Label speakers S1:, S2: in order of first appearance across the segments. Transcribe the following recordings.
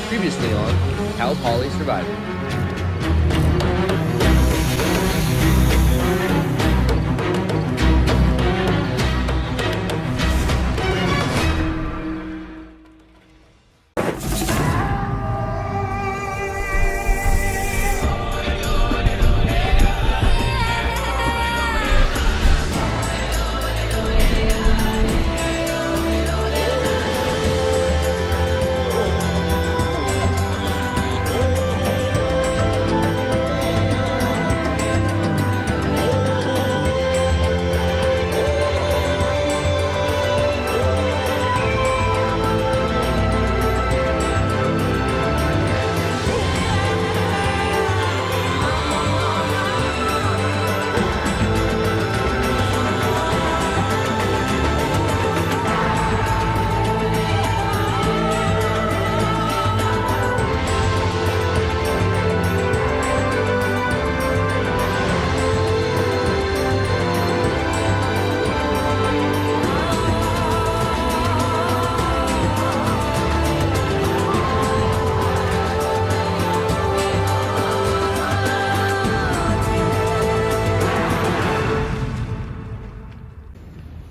S1: Previously on Cal Poly Survivor.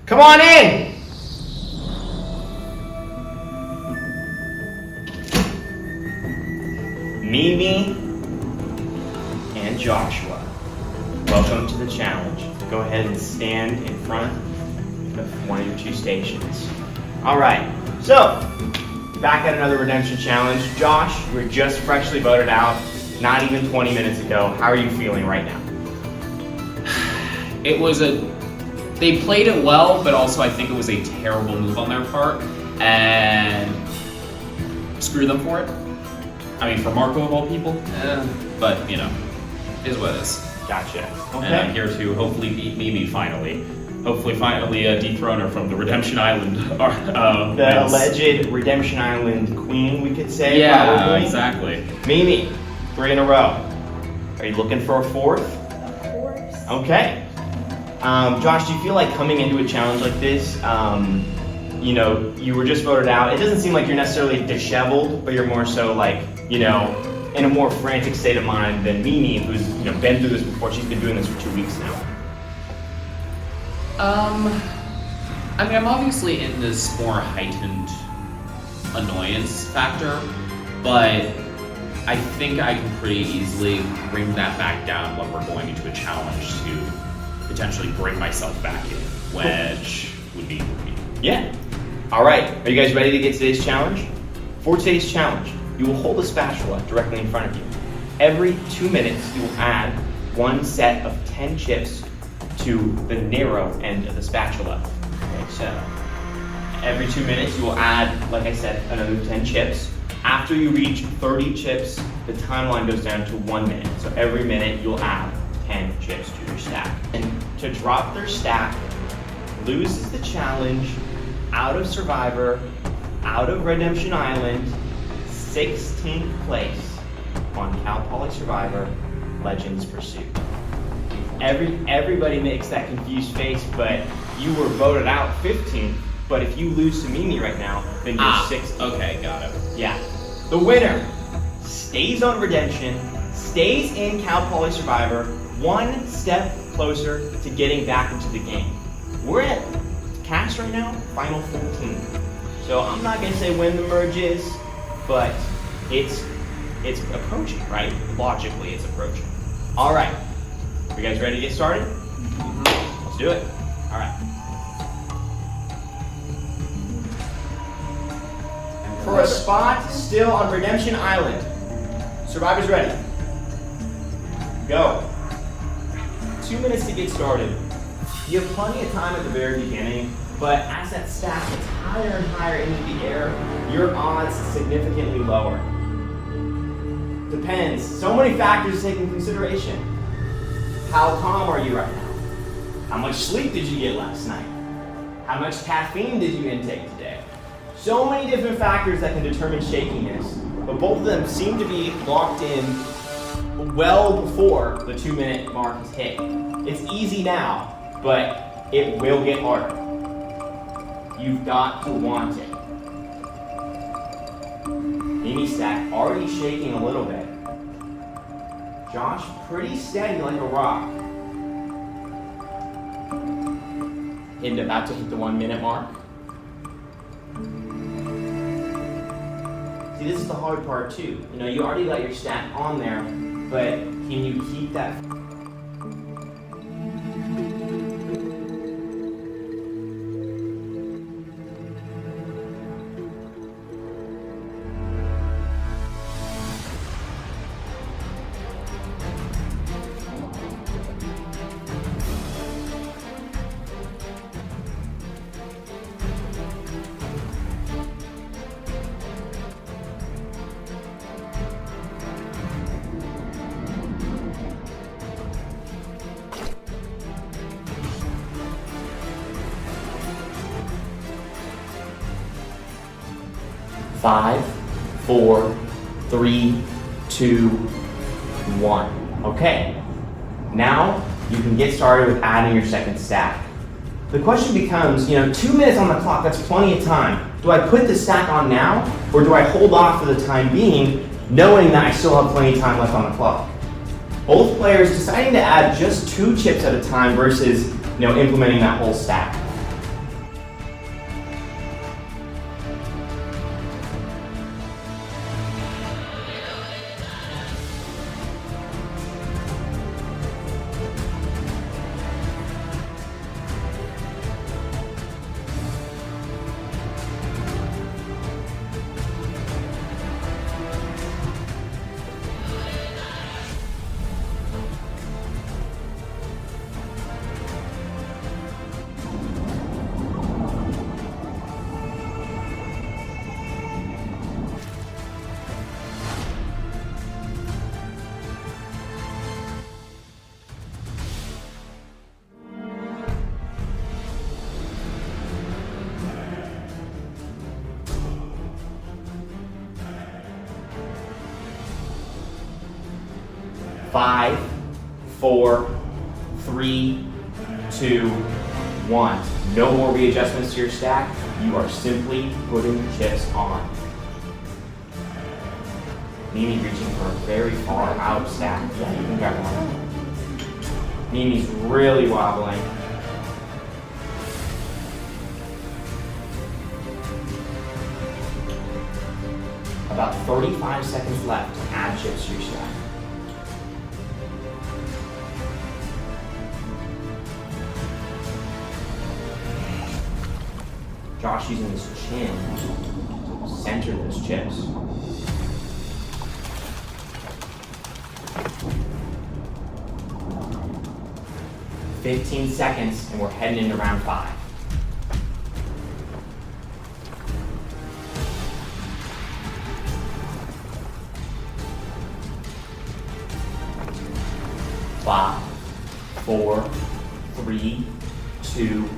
S2: Come on in! Mimi and Joshua, welcome to the challenge. Go ahead and stand in front of one of your two stations. Alright, so, back at another redemption challenge. Josh, you were just freshly voted out, not even 20 minutes ago. How are you feeling right now?
S3: They played it well, but also I think it was a terrible move on their part, and screw them for it. I mean, for Marco of all people, but you know, is what it is.
S2: Gotcha. Okay.
S3: And I'm here to hopefully beat Mimi finally. Hopefully dethrone her from the Redemption Island.
S2: The alleged Redemption Island queen, we could say.
S3: Yeah,
S2: probably.
S3: exactly.
S2: Mimi, 3 in a row. Are you looking for a 4th?
S4: Of course.
S2: Okay. Josh, do you feel like coming into a challenge like this, you know, you were just voted out. It doesn't seem like you're necessarily disheveled, but you're more so like, you know, in a more frantic state of mind than Mimi, who's, you know, been through this before. She's been doing this for 2 weeks now.
S3: I mean, I'm obviously in this more heightened annoyance factor, but I think I can pretty easily bring that back down when we're going into a challenge to potentially bring myself back in, which would be great.
S2: Yeah. All right. Are you guys ready to get today's challenge? For today's challenge, you will hold a spatula directly in front of you. Every 2 minutes, you will add 1 set of 10 chips to the narrow end of the spatula. Okay, so every 2 minutes, you will add, like I said, another 10 chips. After you reach 30 chips, the timeline goes down to 1 minute. So every minute, you'll add 10 chips to your stack. And to drop their stack, loses the challenge, out of Survivor, out of Redemption Island, 16th place on Cal Poly Survivor, Legends Pursuit. Everybody makes that confused face, but you were voted out 15th, but if you lose to Mimi right now, then you're 6th.
S3: Okay, got it.
S2: Yeah. The winner stays on Redemption, stays in Cal Poly Survivor, 1 step closer to getting back into the game. We're at cast right now, final 14. So I'm not gonna say when the merge is, but it's approaching, right? Logically, it's approaching. All right, you guys ready to get started? Let's do it. All right. For a spot still on Redemption Island, Survivor's ready. Go. 2 minutes to get started. You have plenty of time at the very beginning, but as that stack gets higher and higher into the air, your odds significantly lower. Depends. So many factors to take into consideration. How calm are you right now? How much sleep did you get last night? How much caffeine did you intake today? So many different factors that can determine shakiness, but both of them seem to be locked in well before the 2 minute mark is hit. It's easy now, but it will get harder. You've got to want it. Mimi's stack already shaking a little bit. Josh, pretty steady like a rock. About to hit the 1 minute mark. See, this is the hard part too. You know, you already got your stack on there, but can you keep that? Five, 4, 3, 2, 1. Okay, now you can get started with adding your second stack. The question becomes, 2 minutes on the clock, that's plenty of time. Do I put the stack on now, or do I hold off for the time being, knowing that I still have plenty of time left on the clock? Both players deciding to add just 2 chips at a time versus, implementing that whole stack. Five, 4, 3, 2, 1. No more readjustments to your stack. You are simply putting chips on. Mimi reaching for a very far out stack. Yeah, you can grab one. Mimi's really wobbling. About 35 seconds left to add chips to your stack. Josh using his chin to center those chips. "15 seconds and we're heading into round 5. Five, 4, 3, 2,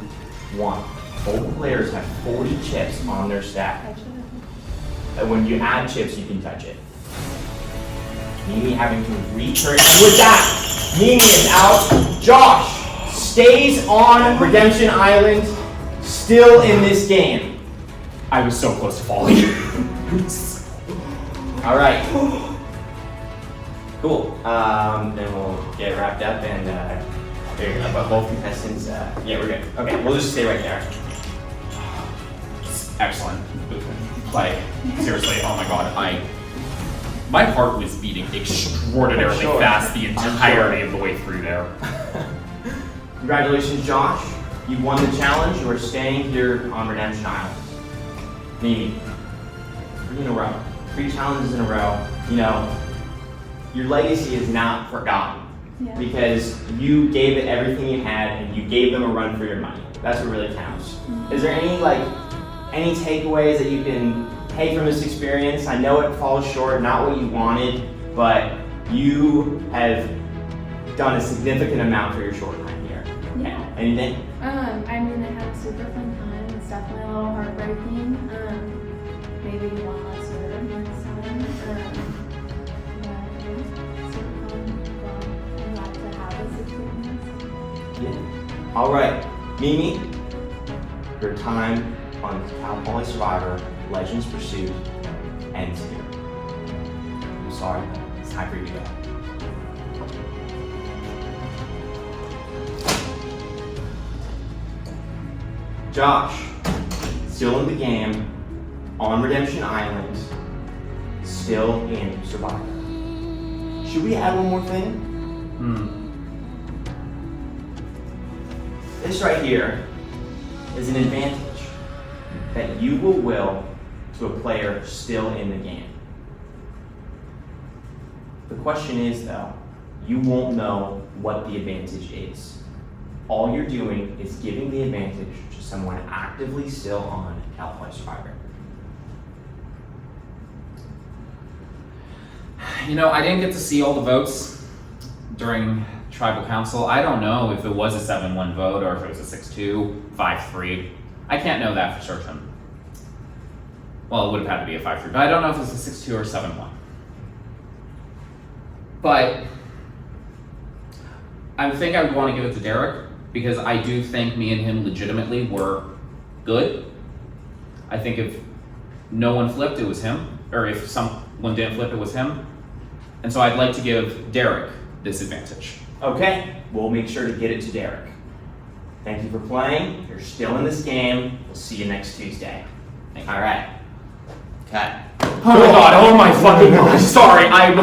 S2: 1. Both players have 40 chips on their stack. And when you add chips, you can touch it. Mimi having to reach her. With that, Mimi is out. Josh stays on Redemption Island, still in this game.
S3: I was so close to falling.
S2: All right. Cool. Then we'll get wrapped up and there you go. But both contestants, yeah, we're good. Okay, we'll just stay right there.
S3: Excellent. Like, seriously, oh my god, my heart was beating extraordinarily fast the entirety of the way through there.
S2: Congratulations, Josh. You've won the challenge. You are staying here on Redemption Island. Mimi, 3 in a row. 3 challenges in a row. Your legacy is not forgotten.
S4: Yeah.
S2: Because you gave it everything you had and you gave them a run for your money. That's what really counts.
S4: Mm-hmm.
S2: Is there any takeaways that you can take from this experience? I know it falls short, not what you wanted, but you have done a significant amount for your short time here.
S4: Yeah.
S2: Anything?
S4: I had a super fun time. It's definitely a little heartbreaking. Maybe one less word next time.
S2: Yeah. All right, Mimi, your time on Cal Poly Survivor Legends Pursuit ends here. sorry, it's time for you to go. Josh, still in the game, on Redemption Island, still in Survivor. Should we add one more thing? This right here is an advantage that you will to a player still in the game. The question is though, you won't know what the advantage is. All you're doing is giving the advantage to someone actively still on outplay Survivor.
S3: You know, I didn't get to see all the votes during Tribal Council. I don't know if it was a 7-1 vote or if it was a 6-2, 5-3. I can't know that for certain. Well, it would have had to be a 5-3, but I don't know if it was a 6-2 or 7-1. But I think I would want to give it to Derek because I do think me and him legitimately were good. I think if no one flipped, it was him, or if someone didn't flip, it was him. And so I'd like to give Derek this advantage.
S2: Okay, we'll make sure to get it to Derek. Thank you for playing. You're still in this game. We'll see you next Tuesday. All right. Cut.
S3: Oh my god, oh my fucking god, sorry, I'm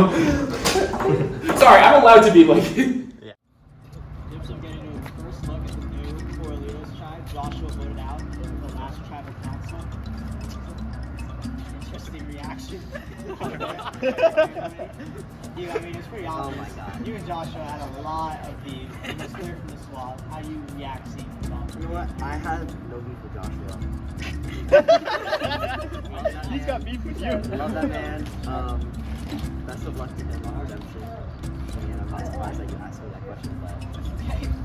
S3: allowed to be like...
S5: Gibson getting to his first look at the new Corralitos tribe. Joshua voted out in the last tribal council. Interesting reaction. I mean, it's pretty obvious. Oh my god. You and Joshua had a lot of beef. It was clear from the swap. How do you react seeing the song?
S6: You know what? I have no beef with Joshua.
S5: He's got beef with you.
S6: Love that man. Best of luck to him on Redemption. And I'm not surprised that you asked me that question, but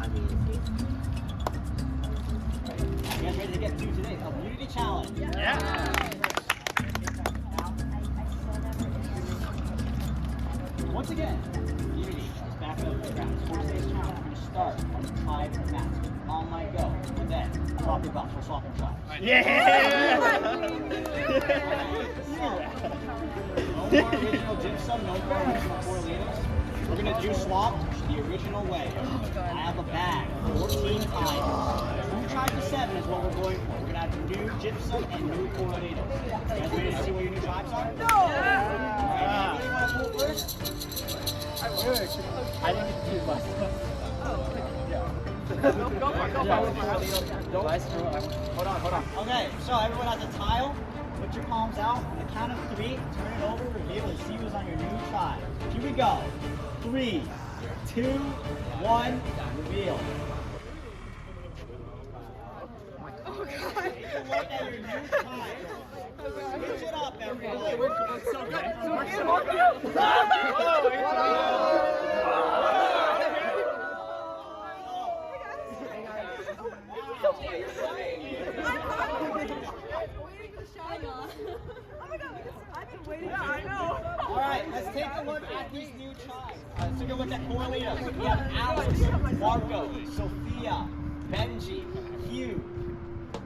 S6: I mean,
S5: you guys ready to get to today? A community challenge. Yeah. Once again, community is back up the ground. 4 days challenge. We're going to start on the tribe map. On my go. And then swap your buffs. We're swapping tribes. Yeah! No more original dim sum, no more original Corralitos. We're going to do swap the original way. I have a bag, 14 items. 2 tribes to 7 is what we're going for. We're going to have new gypsum and new Corralitos. You guys ready to see what your new tribes are? No! Alright, anybody want to move first? I would. I didn't get to do myself. Hold on. Okay, so everyone has a tile. Put your palms out. On the count of 3, turn it over, reveal, and see who's on your new tribe. Here we go. 3, 2, 1, reveal. Oh god. Take a look at your new tribe. Switch it up, everyone. We're so good. Alright, let's take a look at these new tribes. Let's take a look at Corralitos. We have Alex, Marco, Sophia, Benji, Hugh,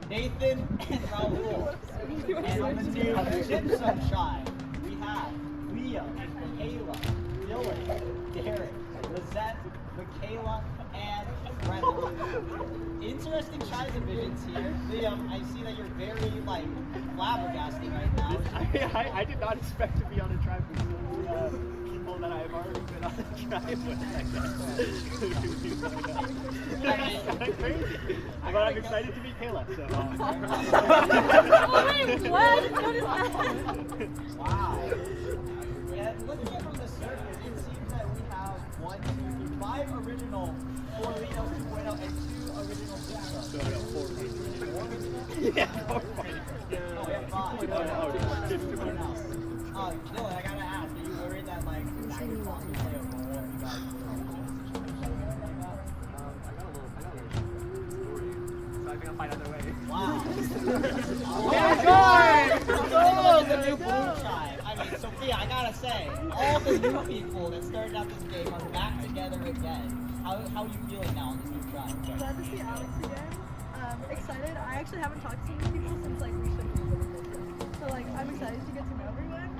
S5: Nathan, and Raul. And on the new Gypsum tribe, we have Leah, Kayla, Dylan, Derek, Lizette, Michaela, and Brendan. Interesting tribe divisions here. Liam, I see that you're very, flabbergasted right now.
S7: I did not expect to be on a tribe with people that I've already been on a tribe with, I guess. It's kind of crazy. But I'm excited to meet Kayla, so...
S4: Oh wait, what? What is that?
S5: Wow. Yeah, looking at it from the surface, it seems that we have 1, 2, 3, 5 original Corralitos 2.0 and 2 original Gypsum.
S7: So we have 4 original. Yeah, 4
S5: No, we have 5. Dylan, I gotta ask, are you worried that, now you're talking to play a role and you guys
S7: So I think I'll find other ways.
S5: Wow. The new blue tribe. I mean, Sophia, I gotta say, all the new people that started out this game are back together again. How are you feeling now on this new tribe?
S8: Glad to see Alex again. Excited. I actually haven't talked to so many people since we should have. So I'm excited to get to know everyone.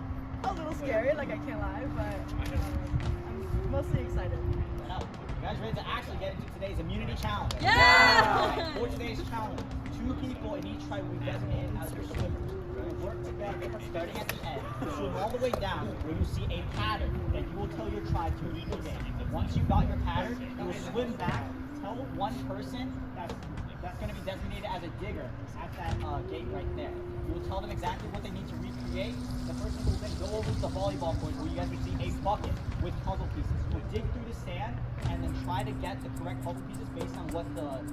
S8: a little scary, like I can't lie, but I'm mostly excited.
S5: Now, you guys ready to actually get into today's immunity challenge?
S8: Yeah!
S5: Alright, for today's challenge, 2 people in each tribe will be designated as your swimmers. We will work together, starting at the end, swim all the way down where you see a pattern that you will tell your tribe to recreate. Once you got your pattern, you will swim back, tell one person that's going to be designated as a digger at that gate right there. You will tell them exactly what they need to recreate. The person will then go over to the volleyball court where you guys will see a bucket with puzzle pieces. You'll dig through the sand and then try to get the correct puzzle pieces based on what the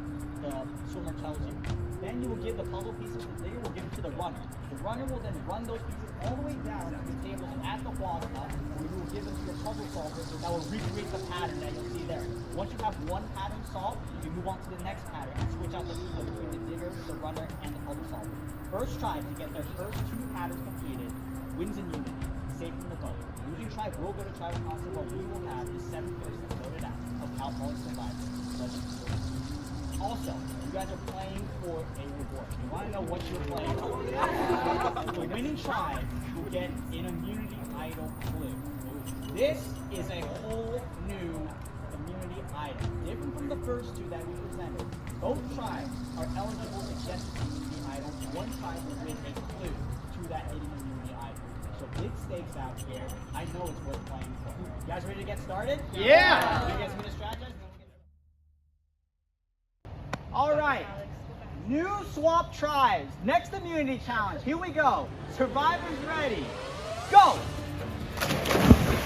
S5: swimmer tells you. Then you will give the puzzle pieces, the digger will give it to the runner. The runner will then run those pieces all the way down to the tables at the water where you will give them to your puzzle solver that will recreate the pattern that you'll see there. Once you have one pattern solved, you move on to the next pattern and switch out the people between the digger, the runner, and the puzzle solver. First tribe to get their first 2 patterns completed wins immunity, safe from the boat. Losing tribe will go to tribal council where we will have the 7 person voted out of outplay survivors. Also, you guys are playing for a reward. You want to know what you're playing for? The winning tribe will get an immunity idol clue. This is a whole new immunity item, different from the first 2 that we presented. Both tribes are eligible to get the immunity idol. One tribe will win a clue to that hidden immunity idol. So big stakes out here. I know it's worth playing for. You guys ready to get started?
S7: Yeah!
S5: You guys ready to strategize? All right, new swap tribes. Next immunity challenge. Here we go. Survivors ready. Go.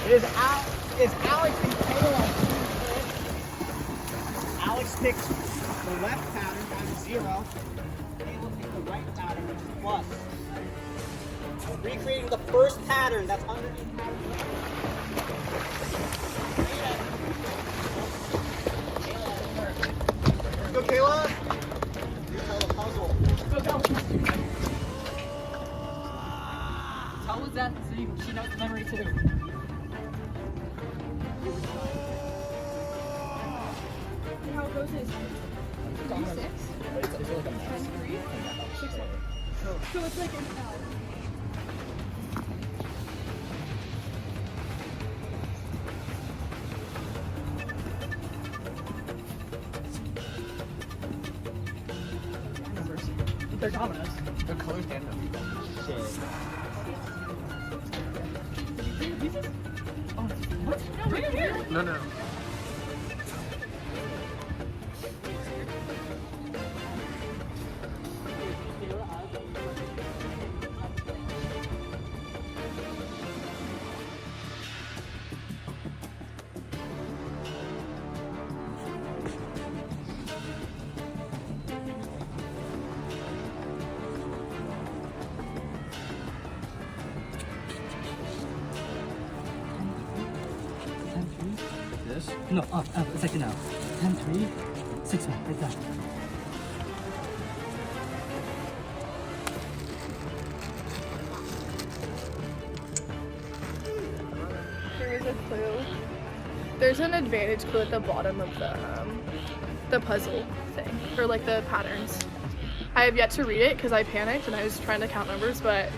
S5: It is Alex and Kayla. Alex picks the left pattern, that is 0. Kayla picks the right pattern, which is plus. Recreating the first pattern that's underneath pattern. Go, Kayla! You tell the puzzle. Go!
S6: Tell us that so she knows the memory too.
S8: How it goes is 3, 6, 10, 3, 6, 1. So it's like an L.
S7: They're dominoes. They're colors and numbers.
S8: What? No, right here.
S7: No.
S6: No, second now. 10, 3, 6, 1, right there.
S8: There is a clue. There's an advantage clue at the bottom of the puzzle thing, or like the patterns. I have yet to read it because I panicked and I was trying to count numbers, but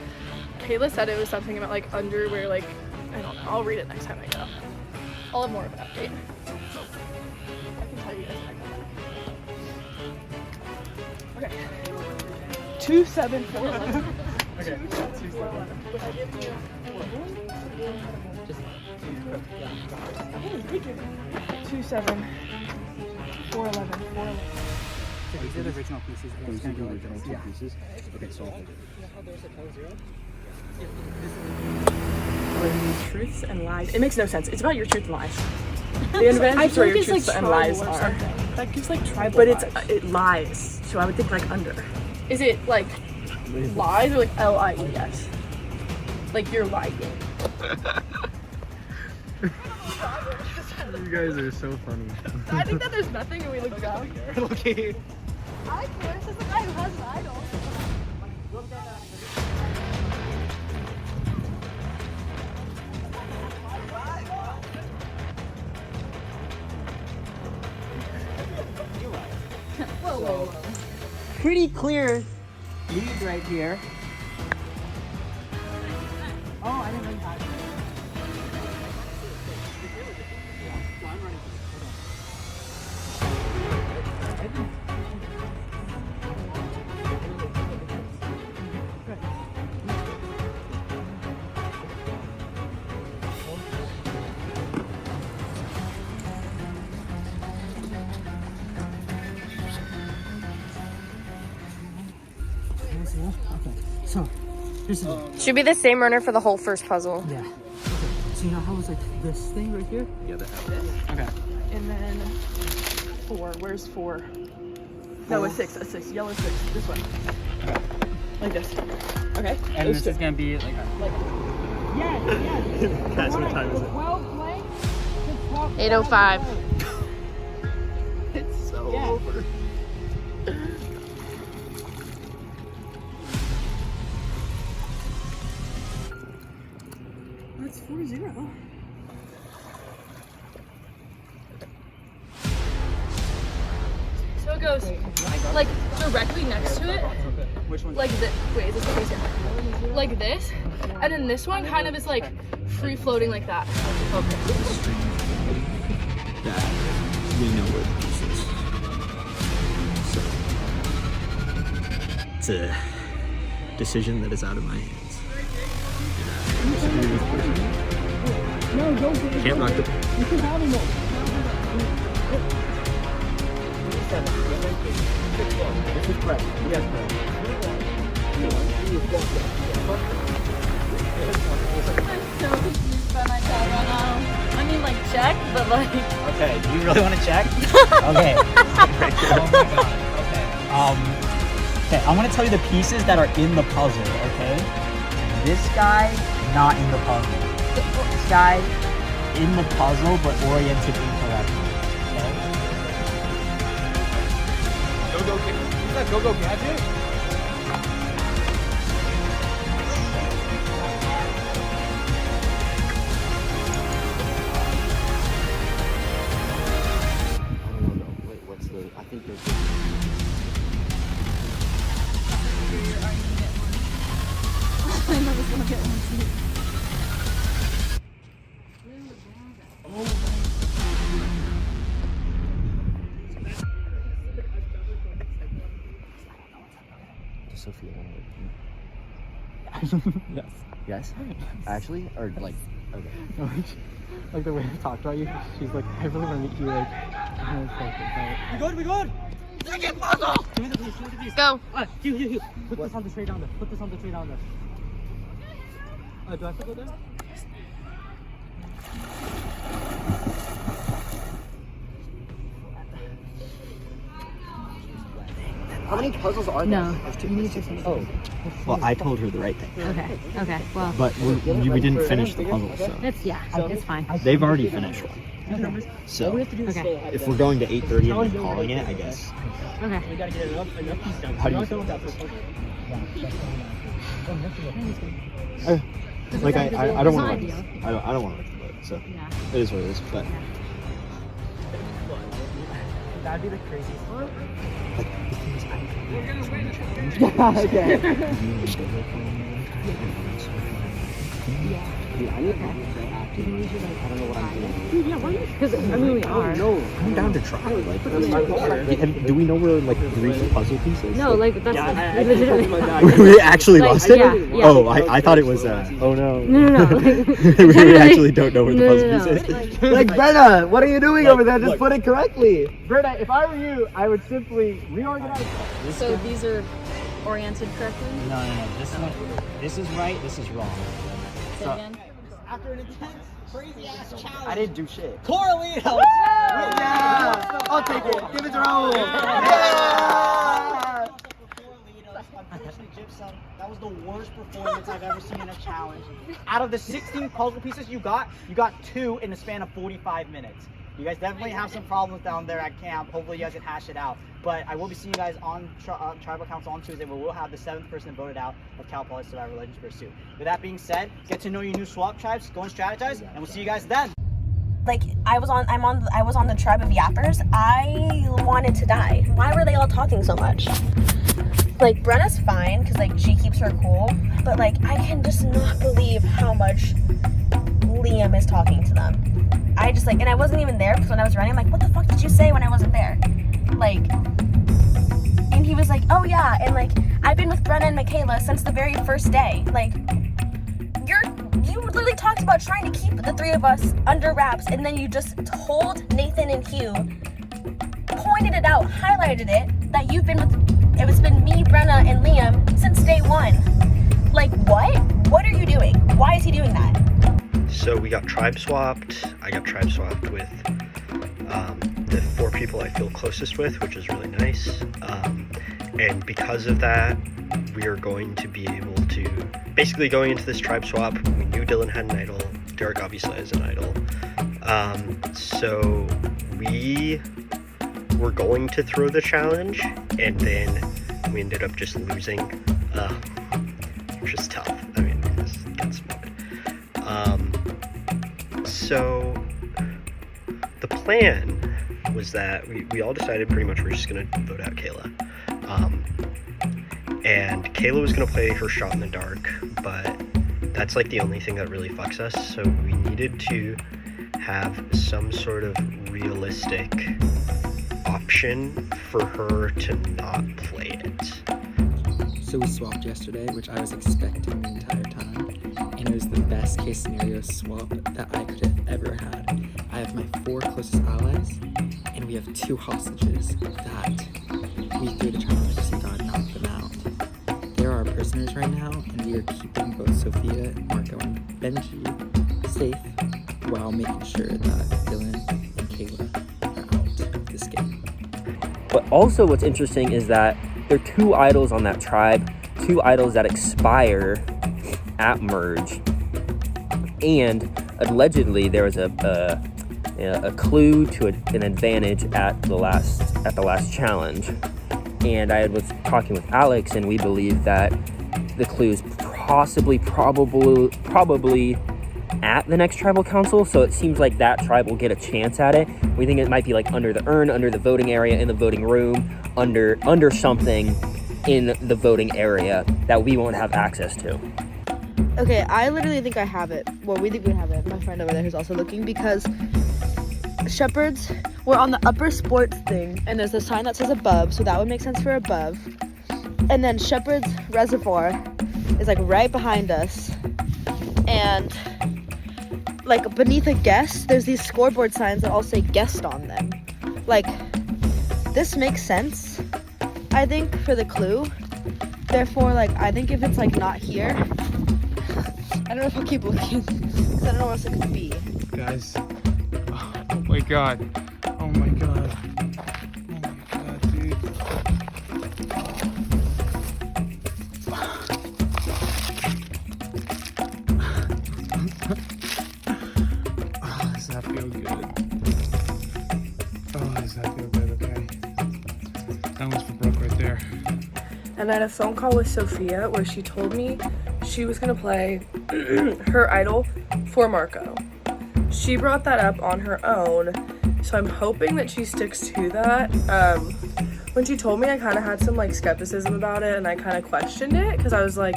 S8: Kayla said it was something about like under where like, I don't know, I'll read it next time I go. I'll have more of an update. I can tell you guys. Okay. 2, 7, 4, 11.
S7: Okay.
S8: 2, 7, 4, 11. Would I give you 2, 7, 4, 11, 4, 11.
S6: So these are the original pieces. And it's going to go like this. Yeah.
S1: Pieces? Okay, so
S9: Truths and lies. It makes no sense. It's about your truth and lies. The advantage is where your truths and lies are.
S8: That gives like tribal
S9: But
S8: vibes.
S9: it lies. So I would think like under.
S8: Is it like lies or like L-I-E-S? Like you're lying.
S1: you guys are so funny.
S8: I think that there's nothing and we look down.
S7: Okay.
S8: I care. This is the guy who has an idol.
S5: Pretty clear lead right here. Oh, I didn't know you had it.
S6: So, here's the thing.
S10: Should be the same runner for the whole first puzzle.
S6: Yeah. So you know how it's like this thing right here?
S1: Yeah, that
S6: Okay.
S8: And then 4. Where's 4? No, a 6. A 6. Yellow 6. This one. Like this. Okay.
S6: And this is gonna be like
S1: Guys, what time is it?
S10: 8:05.
S8: It's so over.
S6: That's 4-0.
S8: So it goes like directly next to it.
S6: Which one?
S8: Like this. Wait, is this the case here? Like this. And then this one kind of is like free floating like that.
S1: That we know where the piece is. So it's a decision that is out of my hands. Can't rock the boat.
S5: This is correct. Yes, correct.
S4: So confused by my child right now. I mean, like, check, but like.
S5: Okay, do you really want to check? Okay. Oh my god. Okay. Okay, I'm gonna tell you the pieces that are in the puzzle, okay? This guy, not in the puzzle. This guy, in the puzzle, but oriented incorrectly. Okay?
S7: Go-go gadget. Who's that go-go gadget?
S6: Wait, what's the? I think there's.
S4: I know this one get one too.
S6: Sophia. Yes. Yes? Actually? Or like, okay.
S11: Like the way I talked about you, she's like, I really want to meet you, like,
S5: We good? We good? Second puzzle!
S11: Give me the piece,
S10: Go.
S11: Hugh. Put this on the tray down there. Put this on the tray down there. Do I have to go there?
S6: How many puzzles are there?
S9: No.
S6: Oh. Well, I told her the right thing.
S9: Okay, well.
S1: But we didn't finish the puzzle, so
S9: It's fine.
S1: they've already finished one. So
S9: Okay.
S1: if we're going to 8:30 and then calling it, I guess.
S9: Okay.
S5: We gotta get enough pieces.
S1: How do you feel? Like I don't want to. I don't want to. So it is what it is. But
S11: That'd be the craziest one.
S9: Because, I mean, we are.
S1: I'm down to try. Like, do we know where like the recent puzzle piece is?
S9: No, like, that's
S1: We actually lost it?
S9: yeah, yeah.
S1: Oh, I thought it was oh no.
S9: No.
S1: We actually don't know where the puzzle piece is.
S6: Like, Brenna, what are you doing over there? Just put it correctly.
S11: Britta, if I were you, I would simply reorganize.
S4: So these are oriented correctly?
S5: No. This is right, this is wrong.
S4: Say it again.
S5: After an intense, crazy-ass challenge.
S6: I didn't do shit.
S5: Correlito!
S6: Yeah! I'll take it. Give it to Raul. Yeah!
S5: Unfortunately, Gypsum, that was the worst performance I've ever seen in a challenge. Out of the 16 puzzle pieces you got 2 in the span of 45 minutes. You guys definitely have some problems down there at camp. Hopefully you guys can hash it out. But I will be seeing you guys on Tribal Council on Tuesday, where we'll have the 7th person voted out of Cal Poly Survivor Legends Pursuit. With that being said, get to know your new swap tribes, go and strategize, and we'll see you guys then.
S12: Like, I was on the tribe of yappers. I wanted to die. Why were they all talking so much? Like, Brenna's fine because like she keeps her cool, but like I can just not believe how much Liam is talking to them. I just like, and I wasn't even there because when I was running, I'm like, what the fuck did you say when I wasn't there? Like, and he was like, oh yeah, and like I've been with Brenna and Michaela since the very first day. Like, you literally talked about trying to keep the 3 of us under wraps, and then you just told Nathan and Hugh, pointed it out, highlighted it, that it's been me, Brenna, and Liam since day 1. Like, what? What are you doing? Why is he doing that?
S13: So we got tribe swapped. I got tribe swapped with the 4 people I feel closest with, which is really nice. And because of that, we are going to be able to, basically going into this tribe swap, we knew Dylan had an idol. Derek obviously has an idol. So we were going to throw the challenge, and then we ended up just losing, which is tough. I mean, it just gets smoked. So the plan was that we all decided pretty much we're just gonna vote out Kayla. And Kayla was gonna play her shot in the dark, but that's like the only thing that really fucks us. So we needed to have some sort of realistic option for her to not play it.
S11: So we swapped yesterday, which I was expecting the entire time, and it was the best case scenario swap that I could have ever had. I have my 4 closest allies, and we have 2 hostages that we threw the challenge to see God knock them out. There are prisoners right now, and we are keeping both Sophia, Marco, and Benji safe while making sure that Dylan and Kayla are out of this game.
S1: But also what's interesting is that there are 2 idols on that tribe, 2 idols that expire at merge, and allegedly there was a clue to an advantage at the last challenge. And I was talking with Alex, and we believe that the clue is probably at the next tribal council, so it seems like that tribe will get a chance at it. We think it might be like under the urn, under the voting area, in the voting room, under something in the voting area that we won't have access to.
S12: Okay, I literally think I have it. Well, we think we have it. My friend over there who's also looking, because shepherds were on the upper sports thing, and there's a sign that says above, so that would make sense for above. And then Shepherd's Reservoir is like right behind us, and like beneath a guest, there's these scoreboard signs that all say guest on them. Like, this makes sense, I think, for the clue. Therefore, like, I think if it's like not here, I don't know if I'll keep looking, because I don't know what else it could be.
S14: Guys, oh my god, oh my god, dude. Oh, does that feel good? Oh, does that feel good? Okay. That one's for Brooke right there.
S8: And I had a phone call with Sophia where she told me she was gonna play her idol for Marco. She brought that up on her own, so I'm hoping that she sticks to that. When she told me, I kind of had some like skepticism about it, and I kind of questioned it, because I was like,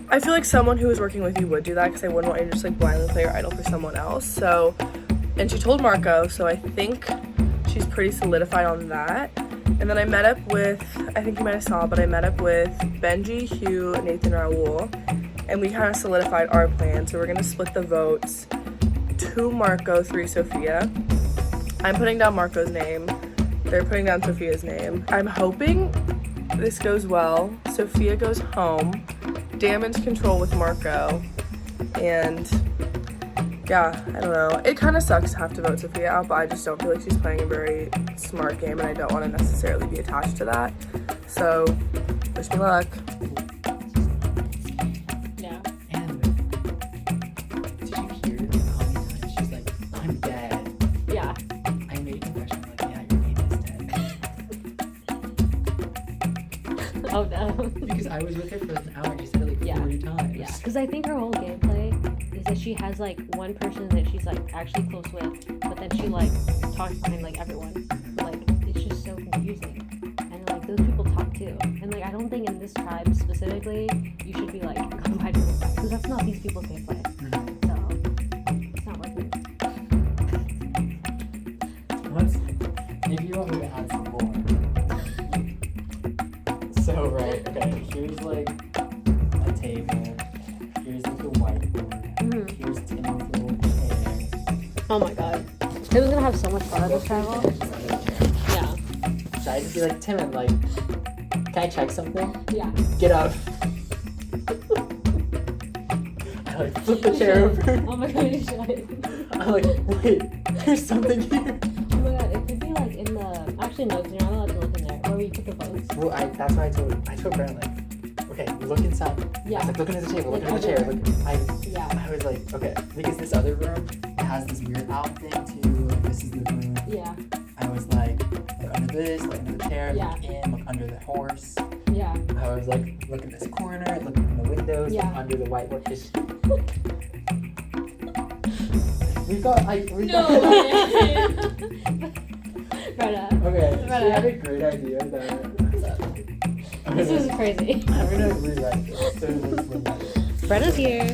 S8: I feel like someone who was working with you would do that, because I wouldn't want you to just like blindly play your idol for someone else. So, and she told Marco, so I think she's pretty solidified on that. And then I met up with, I think you might have saw, but I met up with Benji, Hugh, Nathan, Raul, and we kind of solidified our plan. So we're gonna split the votes, 2 Marco, 3 Sophia. I'm putting down Marco's name. They're putting down Sophia's name. I'm hoping this goes well. Sophia goes home, damage control with Marco, and yeah, I don't know. It kind of sucks to have to vote Sophia out, but I just don't feel like she's playing a very smart game, and I don't want to necessarily be attached to that. So, wish me luck.
S6: Yeah. And did you hear how many times she's like, I'm dead?
S12: Yeah.
S6: I made a confession, like, yeah, your name is dead.
S12: Oh no.
S6: Because I was with her for an hour and you said it like 40 times.
S15: Yeah, because I think her whole gameplay is that she has like one person that she's like actually close with, but then she like talks behind like everyone. Like, it's just so confusing. And like those people talk too. And like I don't think in this tribe specifically you should be like combined with that, because that's not these people's gameplay. So it's not working.
S6: Maybe you want me to add some more. So right, okay, here's like a table. Here's like a whiteboard. Here's tinfoil chair.
S15: Oh my god. It was gonna have so much fun at this travel. Yeah.
S6: Should I just be like, Tim, like, can I check something?
S15: Yeah.
S6: Get up. I like flip the chair over.
S15: Oh my god, you should.
S6: I'm like, wait, there's something here.
S15: Oh my god, it could be like in the. Actually, no, 'cause you're not allowed to look in there. Where you put the votes.
S6: Well, that's why I told Brandon, like, okay, look inside.
S15: Yeah.
S6: I was like, look under the table, look
S15: Like,
S6: under the chair.
S15: yeah.
S6: I was like, okay, because this other room has this weird out thing too. Like, this is the room.
S15: Yeah.
S6: I was like, look under this, look under the chair,
S15: Yeah.
S6: look in, look under the horse.
S15: Yeah.
S6: I was like, look in this corner, look in the windows,
S15: Yeah.
S6: look under the whiteboard. We've got.
S15: Brenna.
S6: Okay, she
S15: Brenna.
S6: had a great idea that.
S15: This is crazy.
S6: I'm gonna rewrite this. So
S15: Brenna's here.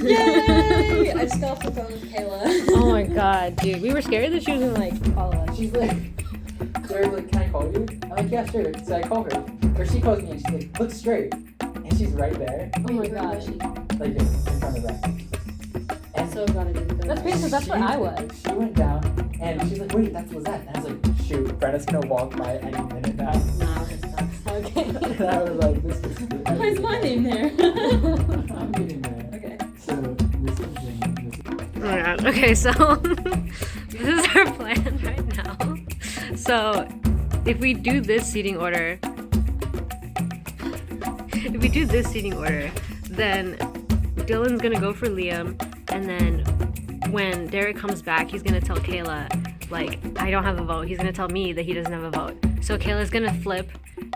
S10: Yay! I just got off the phone with Kayla.
S15: Oh my god, dude. We were scared that she was gonna like follow us.
S6: She's like, Jared, like, can I call you? I'm like, yeah, sure. So I call her. Or she calls me and she's like, look straight. And she's right there.
S15: Oh my god.
S6: Like, in front of that. And
S10: So glad I didn't go.
S15: That's crazy because that's where I was.
S6: She went down and she's like, wait, that's Lizette. And I was like, shoot, Brenna's gonna walk by any minute now.
S15: Nah, it's okay.
S6: And I was like, this is good.
S10: Why is my name there?
S6: I'm getting there.
S10: Okay.
S6: So, this is
S15: Oh my god. Okay, so this is our plan right now. So if we do this seating order, then Dylan's gonna go for Liam, and then when Derek comes back, he's gonna tell Kayla, like, I don't have a vote. He's gonna tell me that he doesn't have a vote. So Kayla's gonna flip,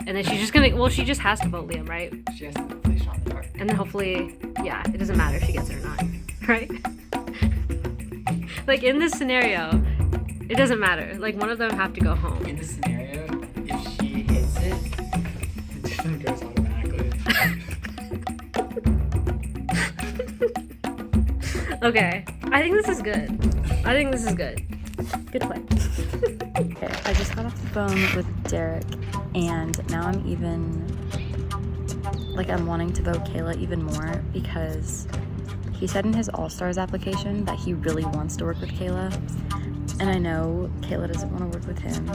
S15: and then she's just gonna, well, she just has to vote Liam, right?
S6: She has to play Sean the card.
S15: And then hopefully, yeah, it doesn't matter if she gets it or not, right? Like in this scenario, it doesn't matter. Like one of them have to go home.
S6: In this scenario, if she hits it, the Dylan goes automatically.
S15: Okay, I think this is good. Good play.
S16: Okay, I just got off the phone with Derek, and now I'm even, like, I'm wanting to vote Kayla even more because he said in his All-Stars application that he really wants to work with Kayla, and I know Kayla doesn't want to work with him.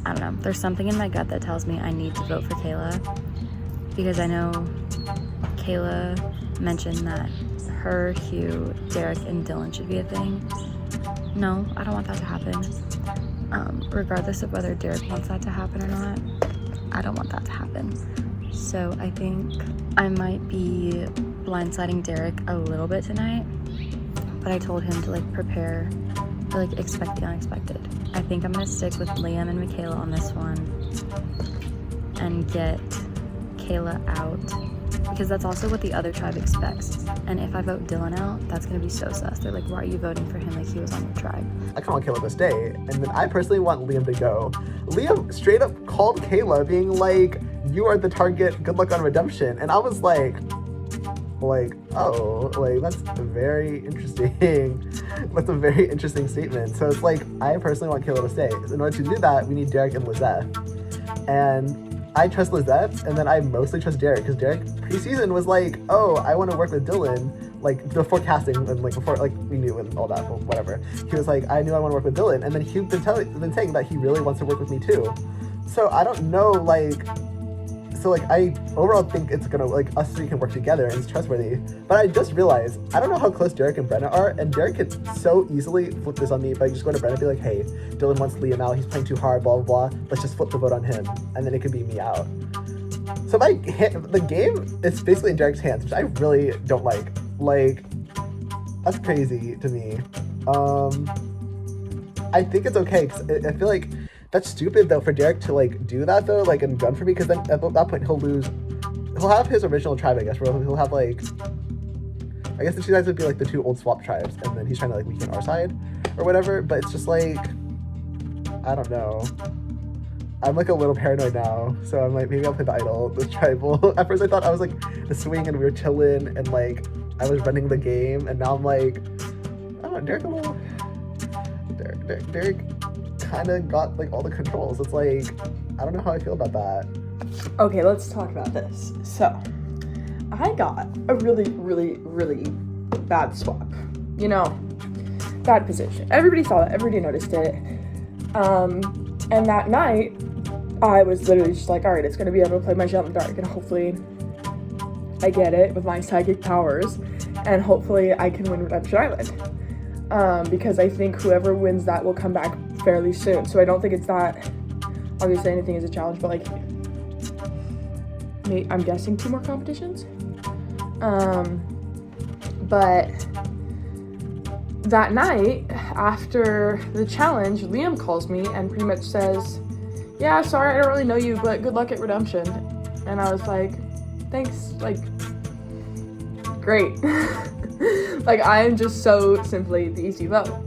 S16: I don't know. There's something in my gut that tells me I need to vote for Kayla because I know Kayla mentioned that her, Hugh, Derek, and Dylan should be a thing. No, I don't want that to happen. Regardless of whether Derek wants that to happen or not, I don't want that to happen. So I think I might be blindsiding Derek a little bit tonight, but I told him to like prepare to like expect the unexpected. I think I'm gonna stick with Liam and Michaela on this one and get Kayla out because that's also what the other tribe expects. And if I vote Dylan out, that's gonna be so sus. They're like, why are you voting for him like he was on your tribe?
S17: I kind of want Kayla to stay, and then I personally want Liam to go. Liam straight up called Kayla being like, you are the target, good luck on redemption. And I was like, oh, like that's very interesting. That's a very interesting statement. So it's like, I personally want Kayla to stay. In order to do that, we need Derek and Lizette. And I trust Lizette, and then I mostly trust Derek, because Derek pre-season was like, oh, I want to work with Dylan, like before casting and like before like we knew and all that, well, whatever. He was like, I knew I want to work with Dylan, and then he's been saying that he really wants to work with me too. So I don't know, like, so like I overall think it's gonna, like, us three can work together and it's trustworthy. But I just realized I don't know how close Derek and Brenna are, and Derek could so easily flip this on me by just going to Brenna and be like, hey, Dylan wants Liam out, he's playing too hard, blah blah blah. Let's just flip the vote on him, and then it could be me out. So the game is basically in Derek's hands, which I really don't like. Like, that's crazy to me. I think it's okay, because I feel like that's stupid though for Derek to like do that though, like, and gun for me, because then at that point he'll have his original tribe, I guess, where he'll have like, I guess the two sides would be like the two old swap tribes, and then he's trying to like weaken our side or whatever. But it's just like, I don't know. I'm like a little paranoid now, so I'm like, maybe I'll play the idol, the tribal. At first I thought I was like the swing and we were chilling and like I was running the game, and now I'm like, I don't know, Derek kind of got like all the controls. It's like, I don't know how I feel about that.
S9: Okay, let's talk about this. So, I got a really, really, really bad swap. You know, bad position. Everybody saw it. Everybody noticed it. And that night, I was literally just like, all right, it's going to be able to play my shot in the dark, and hopefully I get it with my psychic powers. and hopefully I can win Redemption Island. Because I think whoever wins that will come back fairly soon. So I don't think it's that, obviously anything is a challenge, but like, I'm guessing 2 more competitions. But that night, after the challenge, Liam calls me and pretty much says, yeah, sorry, I don't really know you, but good luck at Redemption. And I was like, thanks, like, great. Like, I am just so simply the easy vote.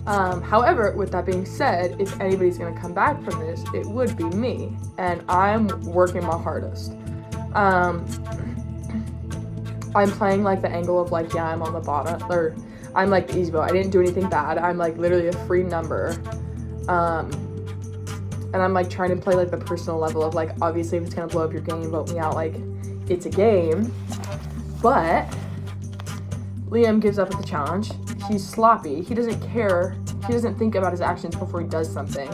S9: However, with that being said, if anybody's gonna come back from this, it would be me, and I'm working my hardest. I'm playing like the angle of like, yeah, I'm on the bottom, or I'm like the easy vote. I didn't do anything bad. I'm like literally a free number. And I'm like trying to play like the personal level of like, obviously if it's gonna blow up your game, vote me out, like it's a game. But Liam gives up at the challenge. He's sloppy. He doesn't care. He doesn't think about his actions before he does something.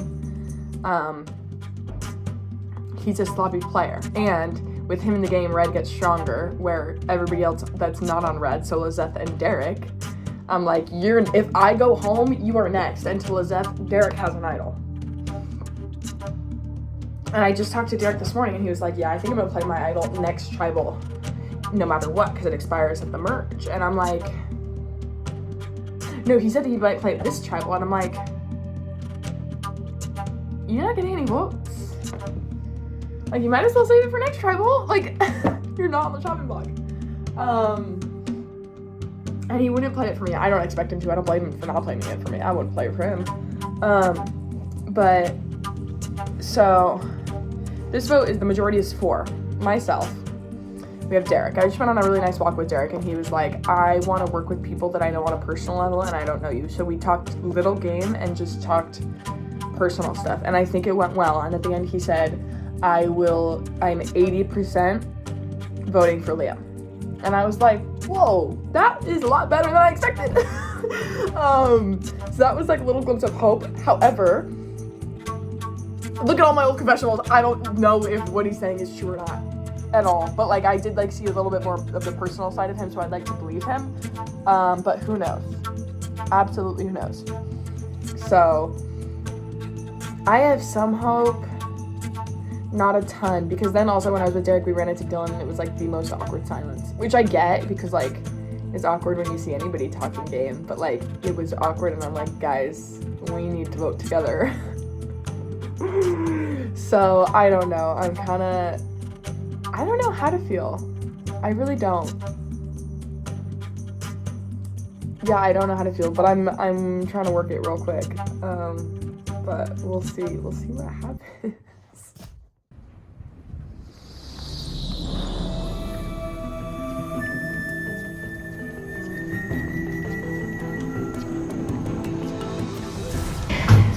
S9: He's a sloppy player. And with him in the game, red gets stronger, where everybody else that's not on red, so Lizeth and Derek, I'm like, if I go home, you are next. Until Lizeth, Derek has an idol. And I just talked to Derek this morning, and he was like, yeah, I think I'm gonna play my idol next tribal, no matter what, because it expires at the merge. And I'm like, no, he said that he might play this tribal, and I'm like, you're not getting any votes. Like, you might as well save it for next tribal. Like, you're not on the chopping block. And he wouldn't play it for me. I don't expect him to. I don't blame him for not playing it for me. I wouldn't play it for him. But, so, this vote is, the majority is for myself. We have Derek. I just went on a really nice walk with Derek, and he was like, I want to work with people that I know on a personal level, and I don't know you. So we talked little game and just talked personal stuff. And I think it went well. And at the end, he said, I'm 80% voting for Liam. And I was like, whoa, that is a lot better than I expected. So that was like a little glimpse of hope. However, look at all my old confessionals. I don't know if what he's saying is true or not at all. But like, I did like see a little bit more of the personal side of him, so I'd like to believe him. But who knows? Absolutely who knows? So I have some hope. Not a ton, because then also when I was with Derek, we ran into Dylan, and it was like the most awkward silence, which I get, because like it's awkward when you see anybody talking game, but like it was awkward, and I'm like, guys, we need to vote together. So I don't know. I don't know how to feel. I really don't. Yeah, I don't know how to feel, but I'm trying to work it real quick. But we'll see what happens.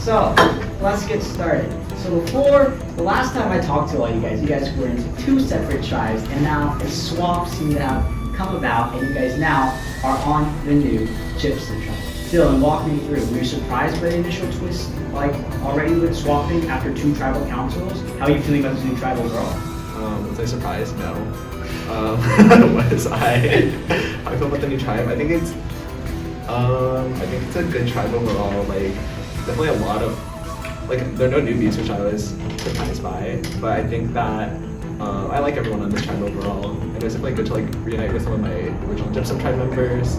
S5: So, let's get started. So before, the last time I talked to all you guys were into 2 separate tribes, and now a swap seemed to have come about, and you guys now are on the new Gypsum tribe. Dylan, walk me through. Were you surprised by the initial twist, like already with swapping after 2 tribal councils? How are you feeling about this new tribal girl?
S18: Was I surprised? No. Was I? How I feel about the new tribe? I think it's a good tribe overall. Like, definitely a lot of, like, there are no newbies, which I was surprised by, but I think that I like everyone on this tribe overall, and it was definitely good to like reunite with some of my original Gypsum tribe members.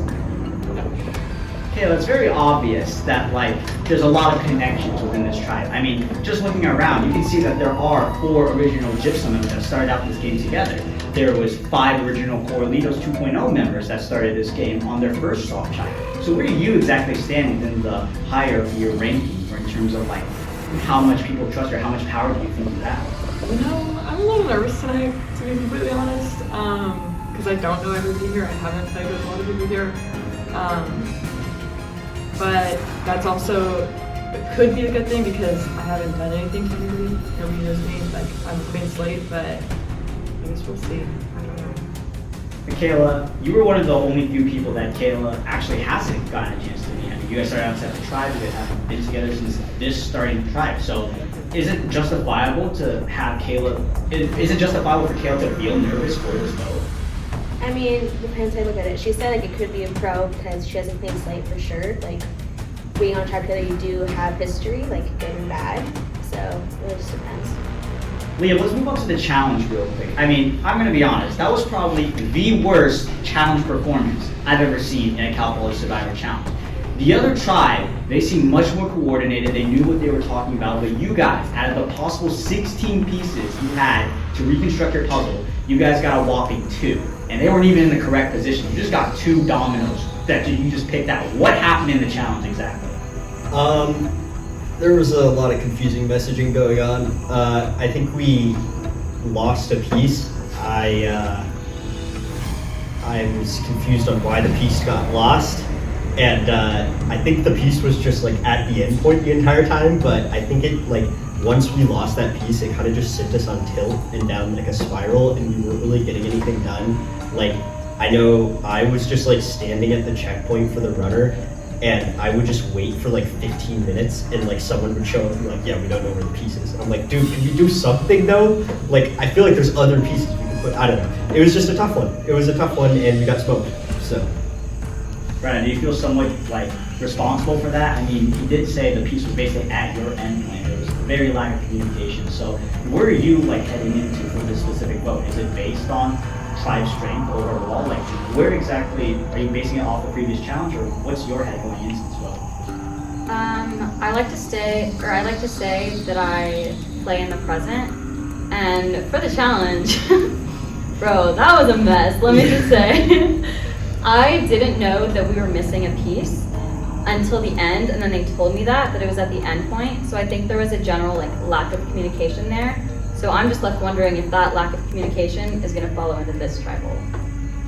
S5: Okay, well, it's very obvious that like there's a lot of connections within this tribe. I mean, just looking around, you can see that there are 4 original Gypsum members that started out this game together. There was 5 original Coralitos 2.0 members that started this game on their first swap tribe. So where do you exactly stand within the hierarchy or ranking, or in terms of like how much people trust or how much power do you think you have?
S9: You know, I'm a little nervous tonight, to be completely honest, because I don't know everybody here. I haven't played with a lot of people here. But that's also, it could be a good thing, because I haven't done anything to anybody. Nobody knows me, like, I'm a clean slate, but I guess we'll see. I don't know.
S5: Kayla, you were one of the only few people that Kayla actually hasn't gotten a chance to meet. I mean, you guys started out as a tribe, you guys haven't been together since this starting tribe. So is it justifiable to have Kayla, is it justifiable for Kayla to feel nervous for this vote?
S12: I mean, depends how you look at it. She said like it could be a pro because she has a clean slate for sure. Like being on Tribe Killer, you do have history, like good and bad. So it really just depends.
S5: Liam, let's move on to the challenge real quick. I mean, I'm gonna be honest, that was probably the worst challenge performance I've ever seen in a Cowboy Survivor challenge. The other tribe, they seemed much more coordinated, they knew what they were talking about, but you guys, out of the possible 16 pieces you had to reconstruct your puzzle, you guys got a whopping 2. And they weren't even in the correct position. You just got 2 dominoes that you just picked out. What happened in the challenge exactly?
S13: There was a lot of confusing messaging going on. I think we lost a piece. I was confused on why the piece got lost. And I think the piece was just like at the end point the entire time, but I think it like once we lost that piece, it kind of just sent us on tilt and down like a spiral, and we weren't really getting anything done. Like I know I was just like standing at the checkpoint for the runner, and I would just wait for like 15 minutes, and like someone would show up and be like, yeah, we don't know where the piece is. I'm like, dude, can you do something though? Like I feel like there's other pieces we could put. I don't know. It was just a tough one. It was a tough one, and we got smoked. So.
S5: Brandon, do you feel somewhat like responsible for that? I mean, he did say the piece was basically at your end point. There was very lack of communication. So where are you like heading into for this specific vote? Is it based on tribe strength overall? Like where exactly are you basing it off the previous challenge, or what's your head going into this vote?
S16: I like to say that I play in the present, and for the challenge, bro, that was a mess, let me just say. I didn't know that we were missing a piece until the end, and then they told me that it was at the end point. So I think there was a general like lack of communication there. So I'm just left wondering if that lack of communication is going to follow into this tribal.